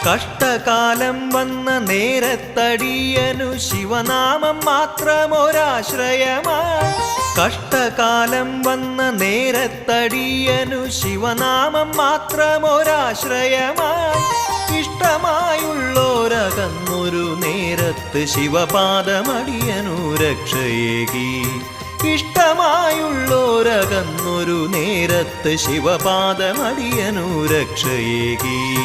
കഷ്ടകാലം വന്ന നേരത്തടിയനു ശിവനാമം മാത്രമൊരാശ്രയമായി. കഷ്ടകാലം വന്ന നേരത്തടിയനു ശിവനാമം മാത്രമൊരാശ്രയമായി. ഇഷ്ടമായുള്ളോരകന്നൊരു നേരത്ത് ശിവപാദമടിയനു രക്ഷയേകി. ഇഷ്ടമായുള്ളോരകന്നൊരു നേരത്ത് ശിവപാദമടിയനു രക്ഷയേകി.